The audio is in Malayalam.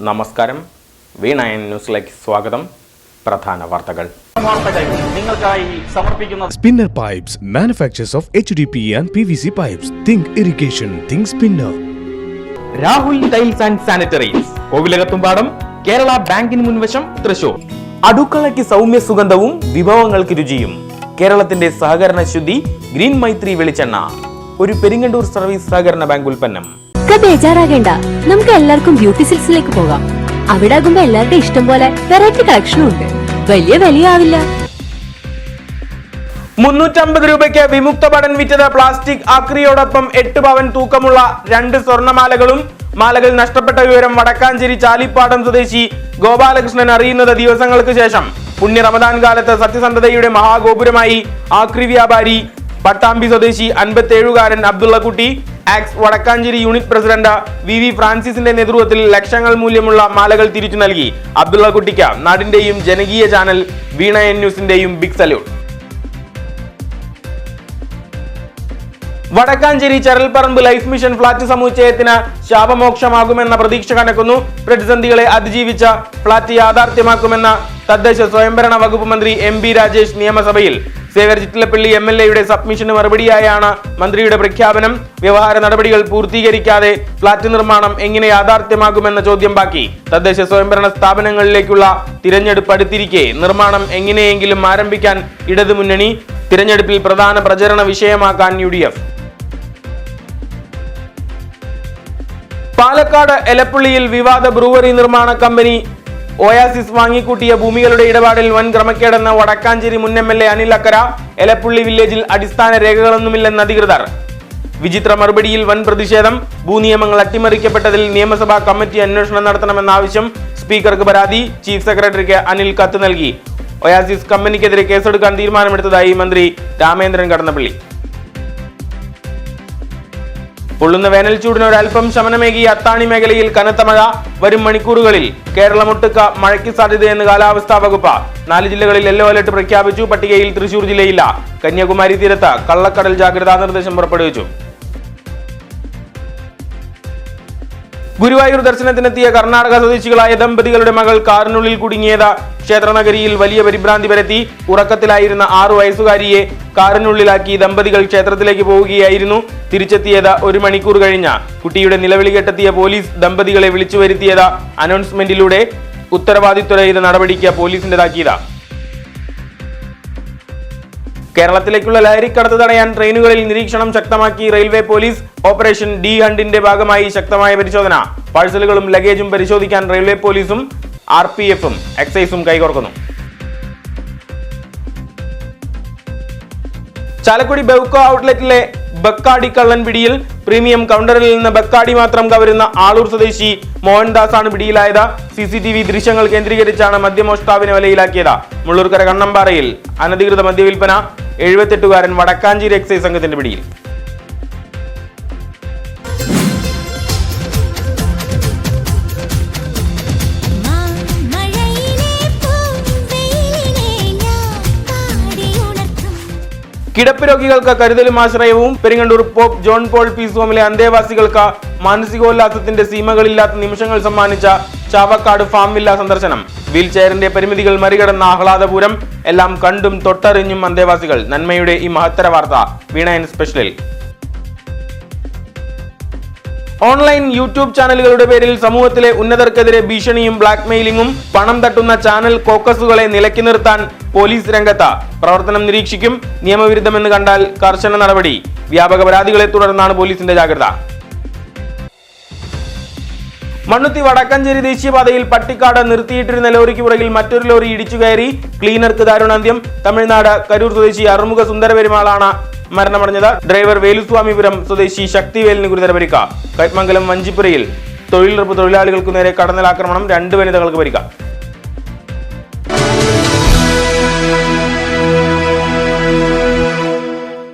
നമസ്കാരം. V9 ന്യൂസിലേക്ക് സ്വാഗതം. പ്രധാന വാർത്തകൾ നിങ്ങൾക്കായി സമർപ്പിക്കുന്ന Spinner Pipes manufacturers of HDPE and PVC pipes. Think irrigation, think Spinner. Rahul tiles and sanitaries, Kovilakathumpadam, Kerala ബാങ്കിന് മുൻവശം, തൃശൂർ. അടുക്കളയ്ക്ക് സൗമ്യ സുഗന്ധവും വിഭവങ്ങൾക്ക് രുചിയും. കേരളത്തിന്റെ സഹകരണ ശുദ്ധി ഗ്രീൻ മൈത്രി വെളിച്ചെണ്ണ, ഒരു പെരിങ്ങണ്ടൂർ സർവീസ് സഹകരണ ബാങ്ക് ഉൽപ്പന്നം. ബേജാറാകേണ്ട, നമുക്ക് എല്ലാവർക്കും ബ്യൂട്ടി സിൽക്സിലേക്ക് പോകാം. അവിടെ ആകുമ്പോ എല്ലാവരുടെ ഇഷ്ടം പോലെ വെറൈറ്റി കളക്ഷനും ഉണ്ട്. വലിയ വിലയാവില്ല. 350 രൂപയ്ക്ക് വിമുക്ത പടൻ വിറ്റത് പ്ലാസ്റ്റിക് ആക്രിയോടൊപ്പം 8 പവൻ തൂക്കമുള്ള 2 സ്വർണ്ണമാലകളും. മാലകൾ നഷ്ടപ്പെട്ട വിവരം വടക്കാഞ്ചേരി ചാലിപ്പാടം സ്വദേശി ഗോപാലകൃഷ്ണൻ അറിയുന്നത് ദിവസങ്ങൾക്ക് ശേഷം. പുണ്യ റമദാൻ കാലത്ത് സത്യസന്ധതയുടെ മഹാഗോപുരമായി ആക്രി വ്യാപാരി പട്ടാമ്പി സ്വദേശി 57-കാരൻ അബ്ദുള്ളക്കുട്ടി ആക്സ് വടക്കാഞ്ചേരി യൂണിറ്റ് പ്രസിഡന്റ് VV ഫ്രാൻസിസിന്റെ നേതൃത്വത്തിൽ ലക്ഷങ്ങൾ മൂല്യമുള്ള മാലകൾ തിരിച്ചു നൽകി. അബ്ദുള്ളക്കുട്ടിക്ക് നാടിന്റെയും ജനകീയ ചാനൽ V9 ന്യൂസിന്റെയും big salute. Vadakkanchery Charalparambu life mission flat സമുച്ചയത്തിന് ശാപമോക്ഷമാകുമെന്ന പ്രതീക്ഷ കനക്കുന്നു. പ്രതിസന്ധികളെ അതിജീവിച്ച ഫ്ളാറ്റ് യാഥാർത്ഥ്യമാക്കുമെന്ന തദ്ദേശ സ്വയംഭരണ വകുപ്പ് മന്ത്രി MB രാജേഷ് നിയമസഭയിൽ. സേവ്യർ ചിറ്റിലപ്പള്ളി MLA-യുടെ സബ്മിഷന് മറുപടിയായാണ് മന്ത്രിയുടെ പ്രഖ്യാപനം. വ്യവഹാര നടപടികൾ പൂർത്തീകരിക്കാതെ ഫ്ളാറ്റ് നിർമ്മാണം എങ്ങനെ യാഥാർത്ഥ്യമാകുമെന്ന ചോദ്യം ബാക്കി. തദ്ദേശ സ്വയംഭരണ സ്ഥാപനങ്ങളിലേക്കുള്ള തിരഞ്ഞെടുപ്പ് അടുത്തിരിക്കെ നിർമ്മാണം എങ്ങനെയെങ്കിലും ആരംഭിക്കാൻ ഇടതുമുന്നണി. തിരഞ്ഞെടുപ്പിൽ പ്രധാന പ്രചരണ വിഷയമാക്കാൻ UDF. പാലക്കാട് എലപ്പുള്ളിയിൽ വിവാദ ബ്രൂവറി നിർമ്മാണ കമ്പനി ഒയാസിസ് വാങ്ങിക്കൂട്ടിയ ഭൂമികളുടെ ഇടപാടിൽ വൻ ക്രമക്കേടെന്ന വടക്കാഞ്ചേരി മുൻ MLA അനിൽ അക്കര. എലപ്പുള്ളി വില്ലേജിൽ അടിസ്ഥാന രേഖകളൊന്നുമില്ലെന്ന് അധികൃതർ. വിചിത്ര മറുപടിയിൽ വൻ പ്രതിഷേധം. ഭൂനിയമങ്ങൾ അട്ടിമറിക്കപ്പെട്ടതിൽ നിയമസഭാ കമ്മിറ്റി അന്വേഷണം നടത്തണമെന്ന ആവശ്യം. സ്പീക്കർക്ക് പരാതി. ചീഫ് സെക്രട്ടറിക്ക് അനിൽ കത്ത് നൽകി. ഒയാസിസ് കമ്പനിക്കെതിരെ കേസെടുക്കാൻ തീരുമാനമെടുത്തതായി മന്ത്രി രാമേന്ദ്രൻ കടന്നപ്പള്ളി. പൊള്ളുന്ന വേനൽ ചൂടിന് ഒരൽപ്പം ശമനമേകി അത്താണി മേഖലയിൽ കനത്ത മഴ. വരും മണിക്കൂറുകളിൽ കേരളമൊട്ടുക്ക മഴയ്ക്ക് സാധ്യതയെന്ന് കാലാവസ്ഥാ വകുപ്പ്. 4 ജില്ലകളിൽ യെല്ലോ അലർട്ട് പ്രഖ്യാപിച്ചു. പട്ടികയിൽ തൃശൂർ ജില്ലയില്ല. കന്യാകുമാരി തീരത്ത് കള്ളക്കടൽ ജാഗ്രതാ നിർദ്ദേശം പുറപ്പെടുവിച്ചു. ഗുരുവായൂർ ദർശനത്തിനെത്തിയ കർണാടക സ്വദേശികളായ ദമ്പതികളുടെ മകൾ കാറിനുള്ളിൽ കുടുങ്ങിയത് ക്ഷേത്രനഗരിയിൽ വലിയ പരിഭ്രാന്തി പരത്തി. ഉറക്കത്തിലായിരുന്ന 6 വയസ്സുകാരിയെ കാറിനുള്ളിലാക്കി ദമ്പതികൾ ക്ഷേത്രത്തിലേക്ക് പോവുകയായിരുന്നു. തിരിച്ചെത്തിയത് 1 മണിക്കൂർ കഴിഞ്ഞ. കുട്ടിയുടെ നിലവിളി കേട്ടെത്തിയ പോലീസ് ദമ്പതികളെ വിളിച്ചു വരുത്തിയത് അനൗൺസ്മെന്റിലൂടെ. ഉത്തരവാദിത്വരഹിത നടപടിക്ക് പോലീസിന്റേതാക്കിയത്. കേരളത്തിലേക്കുള്ള ലഹരിക്കടത്ത് തടയാൻ ട്രെയിനുകളിൽ നിരീക്ഷണം ശക്തമാക്കി റെയിൽവേ പോലീസ്. ഓപ്പറേഷൻ ഡി ഹണ്ടിന്റെ ഭാഗമായി ശക്തമായ പരിശോധന. പാഴ്സലുകളും ലഗേജും പരിശോധിക്കാൻ റെയിൽവേ പോലീസും RPF-ഉം എക്സൈസും കൈകോർക്കുന്നു. ചാലക്കുടി ബെവ്കോ ഔട്ട്ലെറ്റിലെ ബക്കാടി കള്ളൻ പിടിയിൽ. പ്രീമിയം കൗണ്ടറിൽ നിന്ന് ബക്കാടി മാത്രം കവരുന്ന ആളൂർ സ്വദേശി മോഹൻദാസ് ആണ് പിടിയിലായത്. CCTV ദൃശ്യങ്ങൾ കേന്ദ്രീകരിച്ചാണ് മദ്യമോഷ്ടാവിനെ വലയിലാക്കിയത്. മുള്ളൂർക്കര കണ്ണമ്പാറയിൽ അനധികൃത മദ്യവിൽപ്പന. 78-കാരൻ വടക്കാഞ്ചേരി എക്സൈസ് സംഘത്തിന്റെ പിടിയിൽ. കിടപ്പ് രോഗികൾക്ക് കരുതലും ആശ്രയവും. Peringandoor Pope John Paul peace ഹോമിലെ അന്തേവാസികൾക്ക് മാനസികോല്ലാസത്തിന്റെ സീമകളില്ലാത്ത നിമിഷങ്ങൾ സമ്മാനിച്ച ചാവക്കാട് ഫാം വില്ല സന്ദർശനം. വീൽ ചെയറിന്റെ പരിമിതികൾ മറികടന്ന ആഹ്ലാദപൂരം. എല്ലാം കണ്ടും തൊട്ടറിഞ്ഞും അന്തേവാസികൾ. നന്മയുടെ ഈ മഹത്തര വാർത്ത V9 സ്പെഷ്യലിൽ. ഓൺലൈൻ യൂട്യൂബ് ചാനലുകളുടെ പേരിൽ സമൂഹത്തിലെ ഉന്നതർക്കെതിരെ ഭീഷണിയും ബ്ലാക്ക്മെയിലിംഗും. പണം തട്ടുന്ന ചാനൽ കോക്കസുകളെ നിലയ്ക്ക് നിർത്താൻ പോലീസ് രംഗത്ത്. പ്രവർത്തനം നിരീക്ഷിക്കും. നിയമവിരുദ്ധമെന്ന് കണ്ടാൽ കർശന നടപടി. വ്യാപക പരാതികളെ തുടർന്നാണ് പോലീസിന്റെ ജാഗ്രത. മണ്ണുത്തി വടക്കാഞ്ചേരി ദേശീയപാതയിൽ പട്ടിക്കാട് നിർത്തിയിട്ടിരുന്ന ലോറിക്ക് പുറകിൽ മറ്റൊരു ലോറി ഇടിച്ചുകയറി. ക്ലീനർക്ക് ദാരുണാന്ത്യം. തമിഴ്നാട് കരൂർ സ്വദേശി അറുമുഖ സുന്ദരപെരുമാളാണ് മരണമടഞ്ഞത്. ഡ്രൈവർ വേലുസ്വാമിപുരം സ്വദേശി ശക്തിവേലിന് ഗുരുതര പരിക്ക്. കൈമംഗലം വഞ്ചിപ്പുരയിൽ തൊഴിലുറപ്പ് തൊഴിലാളികൾക്കു നേരെ കടന്നലാക്രമണം. 2 വനിതകൾക്ക് പരിക്ക്.